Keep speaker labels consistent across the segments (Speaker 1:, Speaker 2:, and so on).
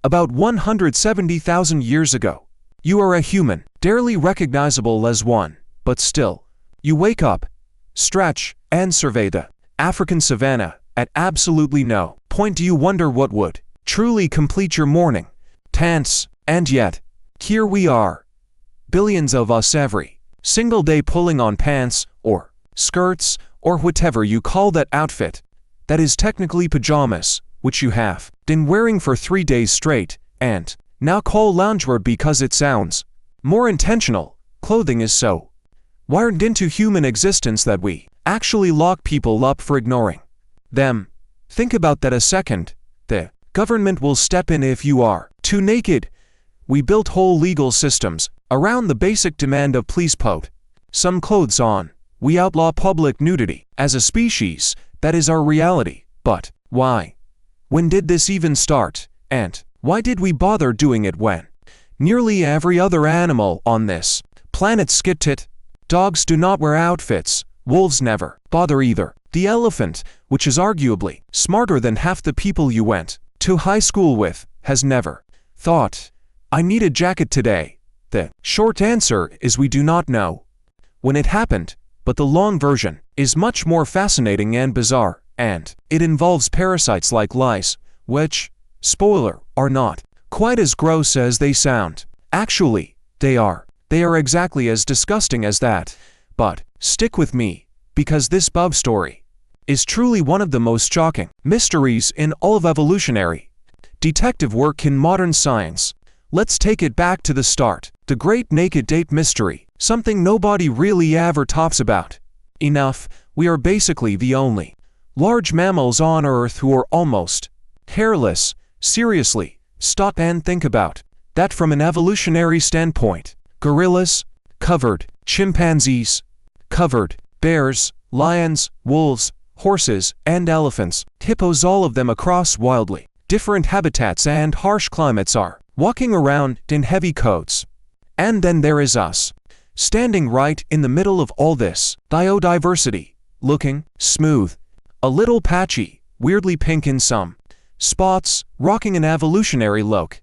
Speaker 1: about 170,000 years ago. You are a human, barely recognizable as one, but still. You wake up, stretch, and survey the African savanna. At absolutely no point do you wonder what would truly complete your morning. Tense, and yet, here we are. Billions of us every single day pulling on pants, or skirts, or whatever you call that outfit. That is technically pajamas, which you have been wearing for 3 days straight, and now call loungewear because it sounds more intentional. Clothing is so wired into human existence that we actually lock people up for ignoring them. Think about that a second. The government will step in if you are too naked. We built whole legal systems around the basic demand of please put some clothes on. We outlaw public nudity. As a species, that is our reality. But why? When did this even start? And why did we bother doing it when nearly every other animal on this planet skipped it? Dogs do not wear outfits. Wolves never bother either. The elephant, which is arguably smarter than half the people you went to high school with, has never thought, I need a jacket today. The short answer is we do not know when it happened, but the long version is much more fascinating and bizarre, and it involves parasites like lice, which, spoiler, are not quite as gross as they sound. Actually, they are exactly as disgusting as that. But stick with me, because this Bub story is truly one of the most shocking mysteries in all of evolutionary detective work in modern science. Let's take it back to the start. The Great Naked Ape Mystery, something nobody really ever talks about enough. We are basically the only large mammals on Earth who are almost hairless. Seriously, stop and think about that from an evolutionary standpoint. Gorillas, covered. Chimpanzees, covered. Bears, lions, wolves, horses, and elephants, hippos, all of them across wildly different habitats and harsh climates are walking around in heavy coats. And then there is us, standing right in the middle of all this biodiversity, looking smooth, a little patchy, weirdly pink in some spots, rocking an evolutionary look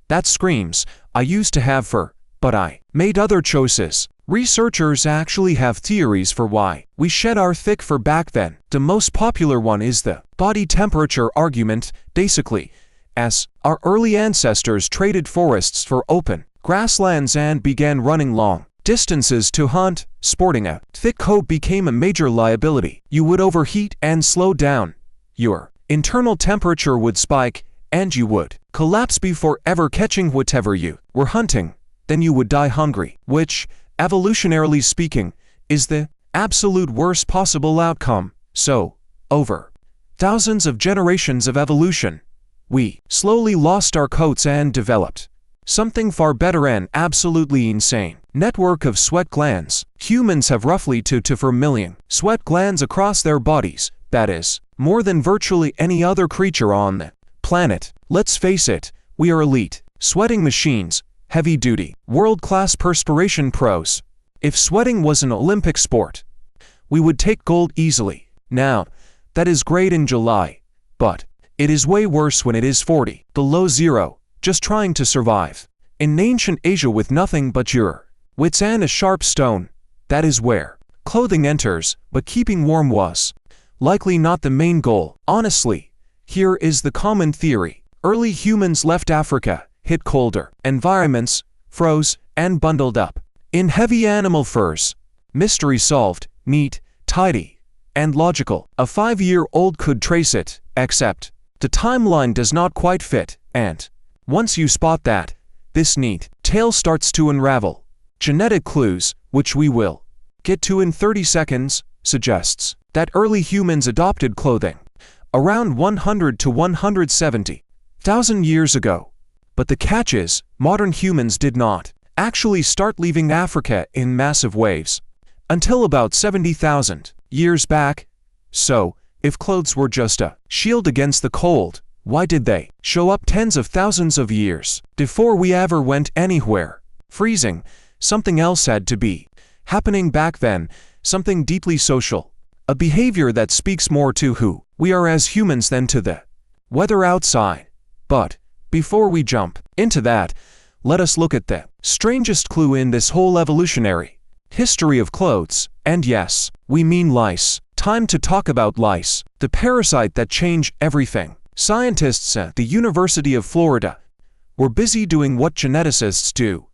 Speaker 1: that screams, I used to have fur, but I made other choices. Researchers actually have theories for why we shed our thick fur back then. The most popular one is the body temperature argument, basically, as our early ancestors traded forests for open grasslands and began running long distances to hunt, sporting a thick coat became a major liability. You would overheat and slow down. Your internal temperature would spike, and you would collapse before ever catching whatever you were hunting. Then you would die hungry, which, evolutionarily speaking, is the absolute worst possible outcome. So, over thousands of generations of evolution, we slowly lost our coats and developed something far better, an absolutely insane network of sweat glands. Humans have roughly 2 to 4 million sweat glands across their bodies. That is more than virtually any other creature on the planet. Let's face it, we are elite sweating machines. Heavy-duty, world-class perspiration pros. If sweating was an Olympic sport, we would take gold easily. Now, that is great in July, but it is way worse when it is 40 below zero, just trying to survive. In ancient Asia with nothing but your wits and a sharp stone, that is where clothing enters, but keeping warm was likely not the main goal. Honestly, here is the common theory. Early humans left Africa, hit colder environments, froze, and bundled up in heavy animal furs. Mystery solved, neat, tidy, and logical. A 5-year-old could trace it, except the timeline does not quite fit, and once you spot that, this neat tale starts to unravel. Genetic clues, which we will get to in 30 seconds, suggests that early humans adopted clothing around 100 to 170,000 years ago. But the catch is, modern humans did not actually start leaving Africa in massive waves until about 70,000 years back. So, if clothes were just a shield against the cold, why did they show up tens of thousands of years before we ever went anywhere? Freezing, something else had to be happening back then, something deeply social, a behavior that speaks more to who we are as humans than to the weather outside. But Before we jump into that, let us look at the strangest clue in this whole evolutionary history of clothes, and yes, we mean lice. Time to talk about lice, the parasite that change everything. Scientists at the University of Florida were busy doing what geneticists do,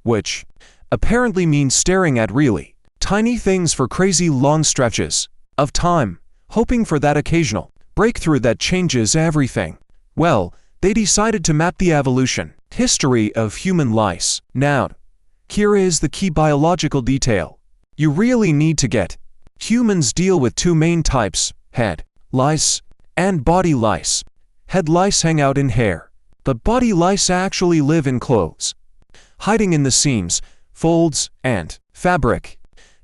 Speaker 1: which apparently means staring at really tiny things for crazy long stretches of time, hoping for that occasional breakthrough that changes everything. Well, they decided to map the evolution history of human lice. Now, here is the key biological detail you really need to get. Humans deal with two main types, head lice and body lice. Head lice hang out in hair, but body lice actually live in clothes, hiding in the seams, folds, and fabric.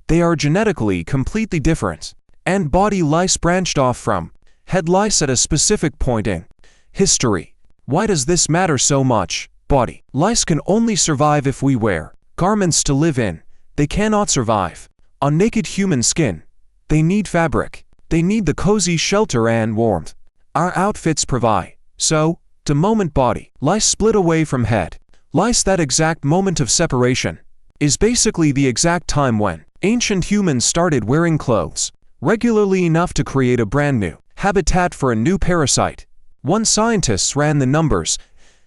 Speaker 1: They are genetically completely different, and body lice branched off from head lice at a specific point in history. Why does this matter so much? Body lice can only survive if we wear garments to live in. They cannot survive on naked human skin. They need fabric. They need the cozy shelter and warmth our outfits provide. So, the moment body lice split away from head lice, that exact moment of separation is basically the exact time when ancient humans started wearing clothes regularly enough to create a brand new habitat for a new parasite. Once scientists ran the numbers,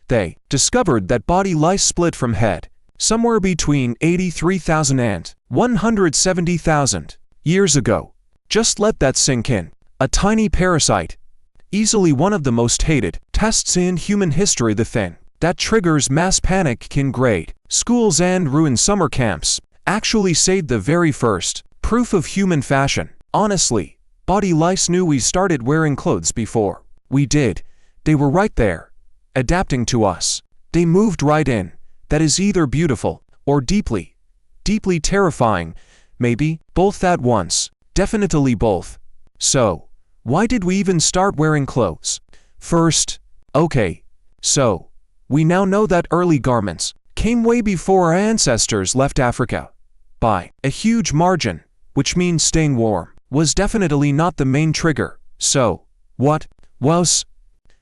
Speaker 1: they discovered that body lice split from head somewhere between 83,000 and 170,000 years ago. Just let that sink in. A tiny parasite, easily one of the most hated tests in human history, the thing that triggers mass panic in grade schools and ruin summer camps, actually saved the very first proof of human fashion. Honestly, body lice knew we started wearing clothes before we did. They were right there, adapting to us. They moved right in. That is either beautiful or deeply, deeply terrifying. Maybe both at once. Definitely both. So, why did we even start wearing clothes? First, okay, so we now know that early garments came way before our ancestors left Africa by a huge margin, which means staying warm was definitely not the main trigger. So, what was?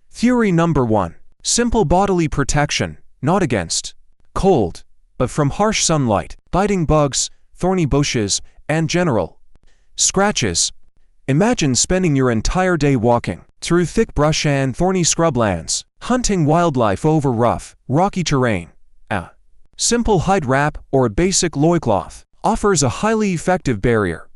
Speaker 1: Theory number one: simple bodily protection, not against cold, but from harsh sunlight, biting bugs, thorny bushes, and general scratches. Imagine spending your entire day walking through thick brush and thorny scrublands, hunting wildlife over rough, rocky terrain. A simple hide wrap or a basic loincloth offers a highly effective barrier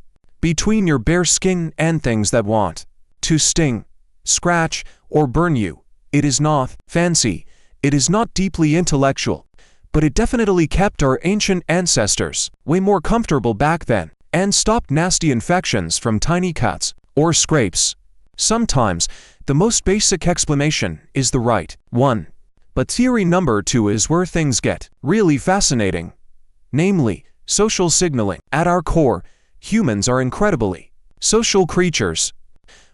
Speaker 1: between your bare skin and things that want to sting, scratch, or burn you. It is not fancy, it is not deeply intellectual, but it definitely kept our ancient ancestors way more comfortable back then and stopped nasty infections from tiny cuts or scrapes. Sometimes, the most basic explanation is the right one. But theory number two is where things get really fascinating. Namely, social signaling. At our core, humans are incredibly social creatures.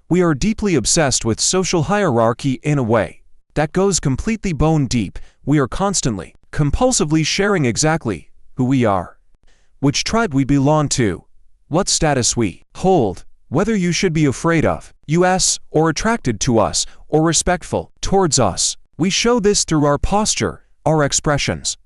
Speaker 1: We are deeply obsessed with social hierarchy in a way that goes completely bone deep. We are constantly, compulsively sharing exactly who we are, which tribe we belong to, what status we hold, whether you should be afraid of us or attracted to us or respectful towards us. We show this through our posture, our expressions,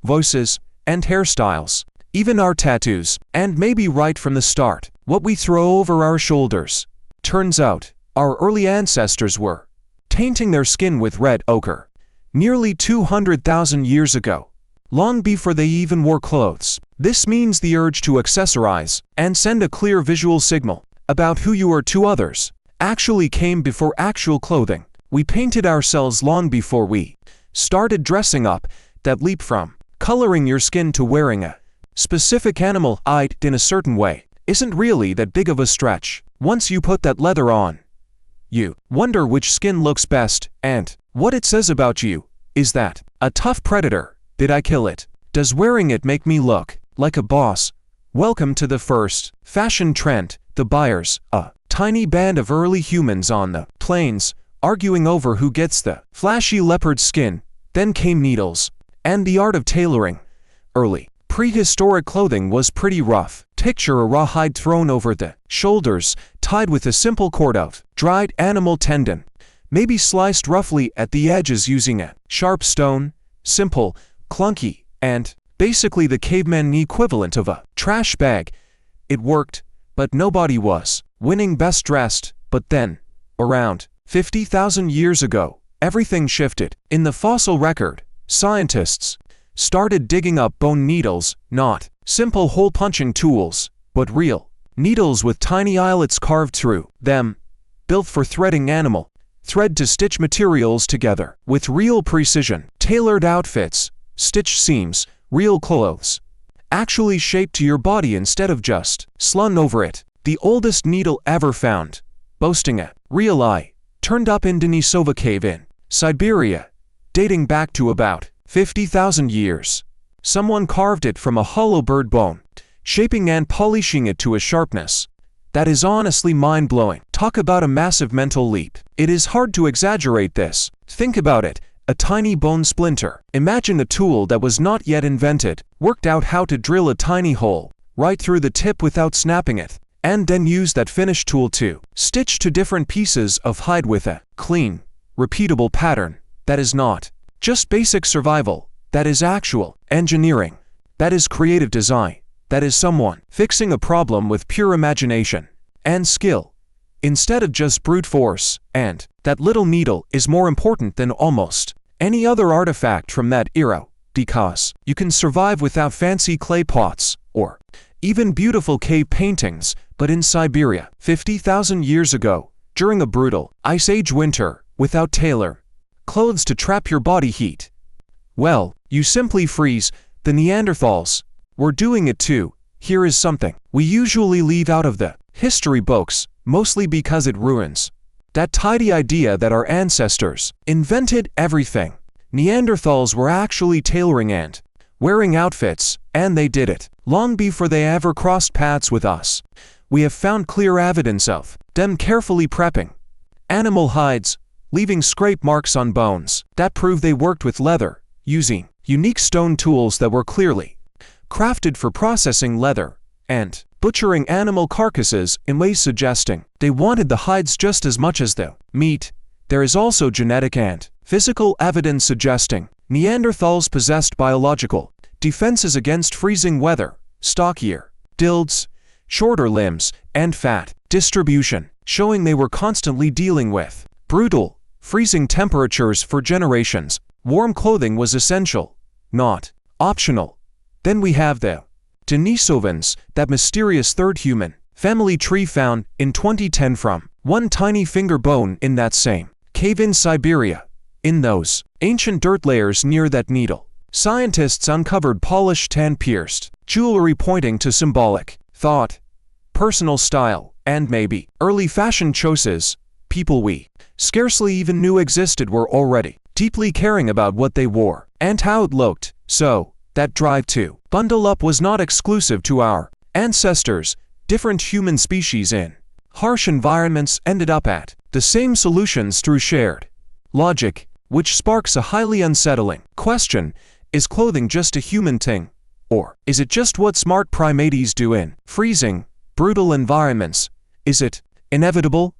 Speaker 1: voices, and hairstyles, even our tattoos, and maybe right from the start, what we throw over our shoulders. Turns out, our early ancestors were tainting their skin with red ochre nearly 200,000 years ago, long before they even wore clothes. This means the urge to accessorize and send a clear visual signal about who you are to others actually came before actual clothing. We painted ourselves long before we started dressing up. That leap from coloring your skin to wearing a specific animal hide in a certain way isn't really that big of a stretch. Once you put that leather on, you wonder which skin looks best, and what it says about you. Is that a tough predator? Did I kill it? Does wearing it make me look like a boss? Welcome to the first fashion trend, the buyers, a tiny band of early humans on the plains, arguing over who gets the flashy leopard skin. Then came needles and the art of tailoring. Early prehistoric clothing was pretty rough. Picture a raw hide thrown over the shoulders, tied with a simple cord of dried animal tendon. maybe sliced roughly at the edges using a sharp stone, simple, clunky, and basically the caveman equivalent of a trash bag. It worked, but nobody was winning best dressed. But then, around 50,000 years ago, everything shifted. In the fossil record, scientists started digging up bone needles, not simple hole-punching tools, but real needles with tiny eyelets carved through them, built for threading animal thread to stitch materials together with real precision. Tailored outfits, stitched seams, real clothes, actually shaped to your body instead of just slung over it. The oldest needle ever found, boasting a real eye, turned up in Denisova Cave in Siberia, dating back to about 50,000 years. Someone carved it from a hollow bird bone, shaping and polishing it to a sharpness that is honestly mind-blowing. Talk about a massive mental leap. It is hard to exaggerate this. Think about it. A tiny bone splinter. Imagine a tool that was not yet invented, worked out how to drill a tiny hole right through the tip without snapping it, and then use that finished tool to stitch to different pieces of hide with a clean, repeatable pattern. That is not just basic survival. That is actual engineering. That is creative design. That is someone fixing a problem with pure imagination and skill, instead of just brute force. And that little needle is more important than almost any other artifact from that era, because you can survive without fancy clay pots or even beautiful cave paintings. But in Siberia, 50,000 years ago, during a brutal Ice Age winter, without tailor clothes to trap your body heat, well, you simply freeze. The Neanderthals were doing it too. Here is something we usually leave out of the history books, mostly because it ruins that tidy idea that our ancestors invented everything. Neanderthals were actually tailoring and wearing outfits, and they did it long before they ever crossed paths with us. We have found clear evidence of them carefully prepping animal hides, leaving scrape marks on bones that prove they worked with leather, using unique stone tools that were clearly crafted for processing leather, and butchering animal carcasses in ways suggesting they wanted the hides just as much as the meat. There is also genetic and physical evidence suggesting Neanderthals possessed biological defenses against freezing weather, stockier dilds, shorter limbs, and fat distribution, showing they were constantly dealing with brutal, freezing temperatures for generations. Warm clothing was essential, not optional. Then we have the Denisovans, that mysterious third human family tree found in 2010 from one tiny finger bone in that same cave in Siberia. In those ancient dirt layers near that needle, scientists uncovered polished tan-pierced jewelry pointing to symbolic thought, personal style, and maybe early fashion choices. People we scarcely even knew existed were already deeply caring about what they wore and how it looked. So, that drive to bundle up was not exclusive to our ancestors. Different human species in harsh environments ended up at the same solutions through shared logic, which sparks a highly unsettling question. Is clothing just a human thing? Or is it just what smart primates do in freezing, brutal environments? Is it inevitable?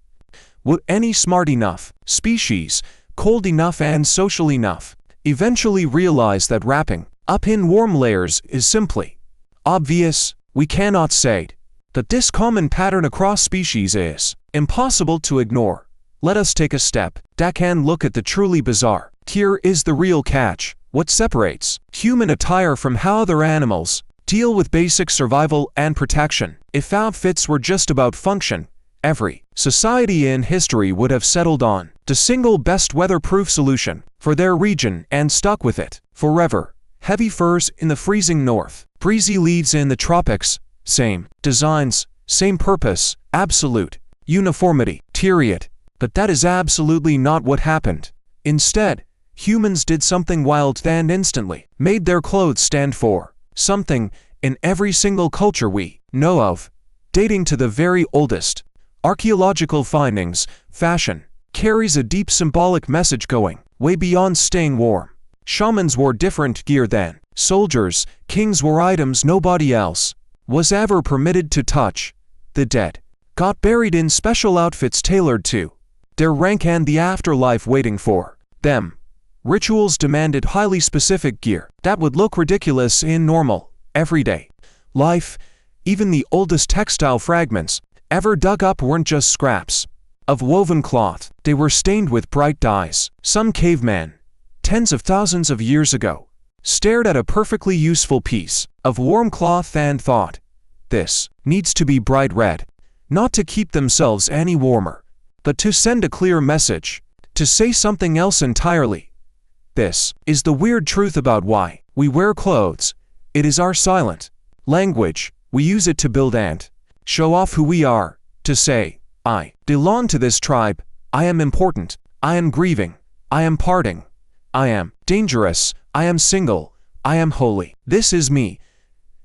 Speaker 1: Would any smart enough species, cold enough and social enough, eventually realize that wrapping up in warm layers is simply obvious? We cannot say that this common pattern across species is impossible to ignore. Let us take a step back and look at the truly bizarre. Here is the real catch. What separates human attire from how other animals deal with basic survival and protection? If outfits were just about function, every society in history would have settled on the single best weatherproof solution for their region and stuck with it forever. Heavy furs in the freezing north, breezy leaves in the tropics, same designs, same purpose, absolute uniformity, period. But that is absolutely not what happened. Instead, humans did something wild and instantly made their clothes stand for something in every single culture we know of, dating to the very oldest archaeological findings. Fashion carries a deep symbolic message going way beyond staying warm. Shamans wore different gear than soldiers, kings wore items nobody else was ever permitted to touch. The dead got buried in special outfits tailored to their rank and the afterlife waiting for them. Rituals demanded highly specific gear that would look ridiculous in normal, everyday life. Even the oldest textile fragments ever dug up weren't just scraps of woven cloth, they were stained with bright dyes. Some caveman, tens of thousands of years ago, stared at a perfectly useful piece of warm cloth and thought, "This needs to be bright red," not to keep themselves any warmer, but to send a clear message, to say something else entirely. This is the weird truth about why we wear clothes. It is our silent language. We use it to build and show off who we are, to say, "I belong to this tribe, I am important, I am grieving, I am parting, I am dangerous, I am single, I am holy. This is me."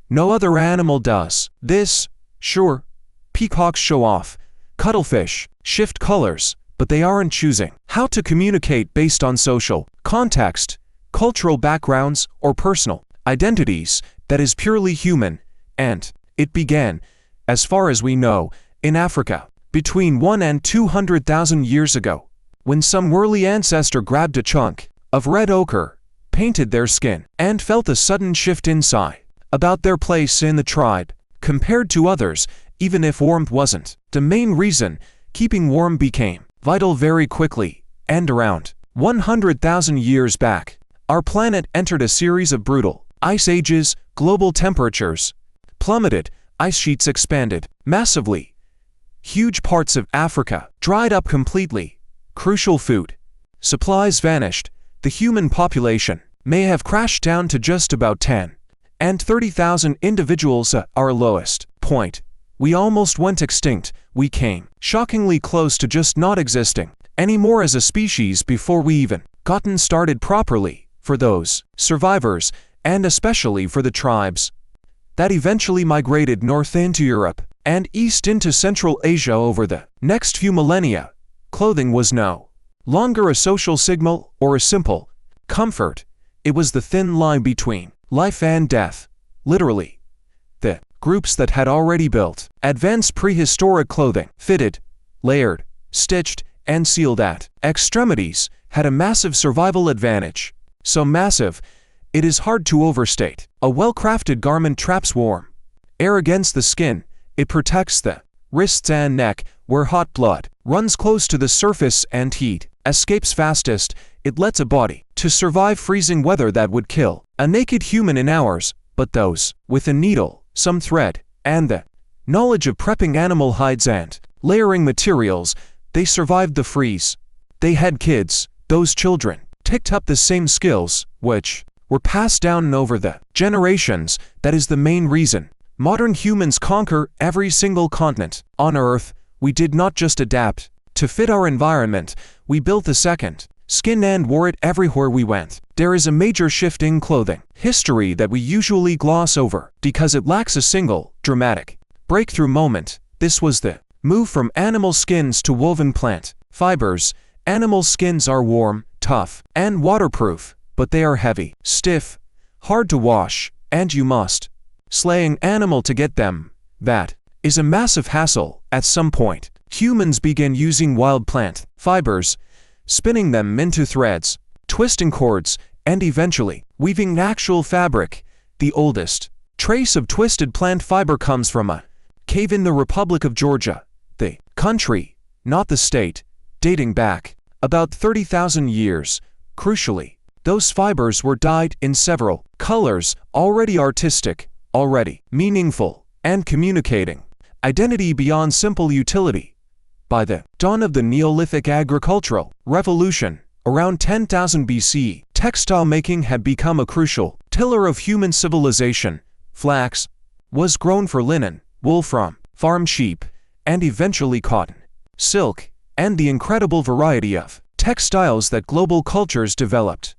Speaker 1: No other animal does this. Sure, peacocks show off, cuttlefish shift colors, but they aren't choosing how to communicate based on social context, cultural backgrounds, or personal identities. That is purely human, and it began, as far as we know, in Africa, between 1 and 200,000 years ago, when some early ancestor grabbed a chunk of red ochre, painted their skin, and felt a sudden shift inside about their place in the tribe compared to others. Even if warmth wasn't the main reason, keeping warm became vital very quickly, and around 100,000 years back, our planet entered a series of brutal ice ages. Global temperatures plummeted, ice sheets expanded massively, huge parts of Africa dried up completely, crucial food supplies vanished, the human population may have crashed down to just about 10 and 30,000 individuals at our lowest point. We almost went extinct. We came shockingly close to just not existing anymore as a species before we even gotten started properly. For those survivors, and especially for the tribes that eventually migrated north into Europe and east into Central Asia over the next few millennia, clothing was no longer a social signal or a simple comfort. It was the thin line between life and death. Literally, the groups that had already built advanced prehistoric clothing, fitted, layered, stitched, and sealed at extremities, had a massive survival advantage. So massive, it is hard to overstate. A well-crafted garment traps warm air against the skin. It protects the wrists and neck, where hot blood runs close to the surface and heat escapes fastest. It lets a body to survive freezing weather that would kill a naked human in hours. But those with a needle, some thread, and the knowledge of prepping animal hides and layering materials, they survived the freeze. They had kids. Those children picked up the same skills, which were passed down over the generations. That is the main reason modern humans conquer every single continent on Earth. We did not just adapt to fit our environment, we built a second skin and wore it everywhere we went. There is a major shift in clothing history that we usually gloss over because it lacks a single dramatic breakthrough moment. This was the move from animal skins to woven plant fibers. Animal skins are warm, tough, and waterproof, but they are heavy, stiff, hard to wash, and you must slay an animal to get them. That is a massive hassle. At some point, humans began using wild plant fibers, spinning them into threads, twisting cords, and eventually weaving actual fabric. The oldest trace of twisted plant fiber comes from a cave in the Republic of Georgia, the country, not the state, dating back about 30,000 years. Crucially, those fibers were dyed in several colors, already artistic, already meaningful, and communicating identity beyond simple utility. By the dawn of the Neolithic agricultural revolution, around 10,000 BC, textile making had become a crucial pillar of human civilization. Flax was grown for linen, wool from farm sheep, and eventually cotton, silk, and the incredible variety of textiles that global cultures developed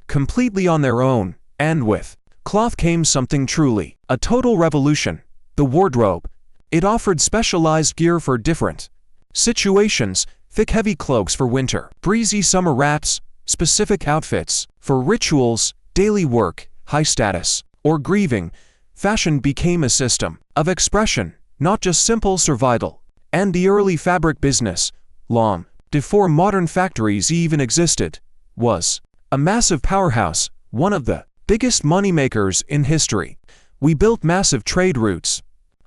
Speaker 1: completely on their own. And with cloth came something truly a total revolution: the wardrobe. It offered specialized gear for different situations, thick heavy cloaks for winter, breezy summer wraps, specific outfits for rituals, daily work, high status, or grieving. Fashion became a system of expression, not just simple survival. And the early fabric business, long before modern factories even existed, was a massive powerhouse, one of the biggest moneymakers in history. We built massive trade routes.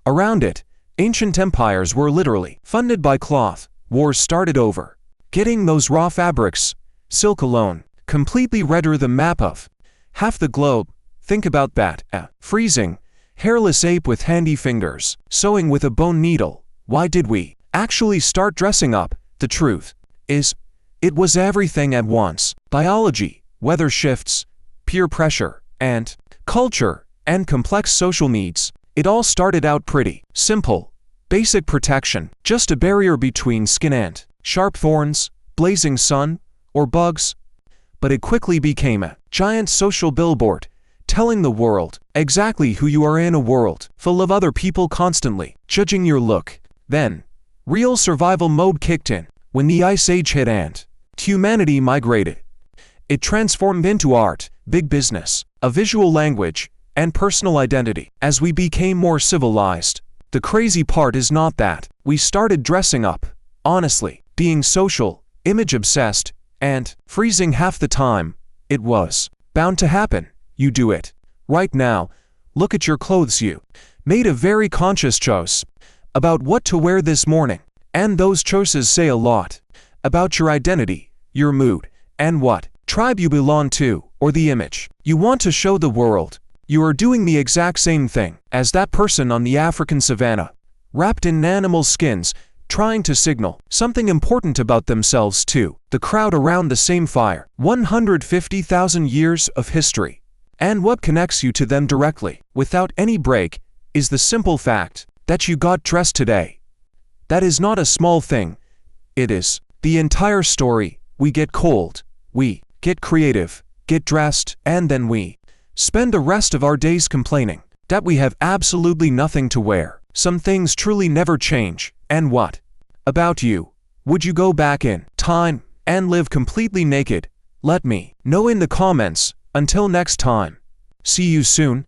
Speaker 1: Around it, ancient empires were literally funded by cloth. Wars started over getting those raw fabrics. Silk alone completely redder the map of half the globe. Think about that. A freezing, hairless ape with handy fingers, sewing with a bone needle. Why did we actually start dressing up? The truth is, it was everything at once. Biology, weather shifts, peer pressure, and culture, and complex social needs. It all started out pretty simple. Basic protection, just a barrier between skin and sharp thorns, blazing sun, or bugs. But it quickly became a giant social billboard, telling the world exactly who you are in a world full of other people constantly judging your look. Then, real survival mode kicked in when the Ice Age hit and humanity migrated. It transformed into art, big business, a visual language, and personal identity as we became more civilized. The crazy part is not that we started dressing up. Honestly, being social, image-obsessed, and freezing half the time, it was bound to happen. You do it. Right now, look at your clothes. You made a very conscious choice about what to wear this morning, and those choices say a lot about your identity, your mood, and what tribe you belong to, or the image you want to show the world. You are doing the exact same thing as that person on the African savannah, wrapped in animal skins, trying to signal something important about themselves to the crowd around the same fire. 150,000 years of history. And what connects you to them directly, without any break, is the simple fact that you got dressed today. That is not a small thing. It is the entire story. We get cold, we get creative, get dressed, and then we spend the rest of our days complaining that we have absolutely nothing to wear. Some things truly never change. And what about you? Would you go back in time and live completely naked? Let me know in the comments. Until next time. See you soon.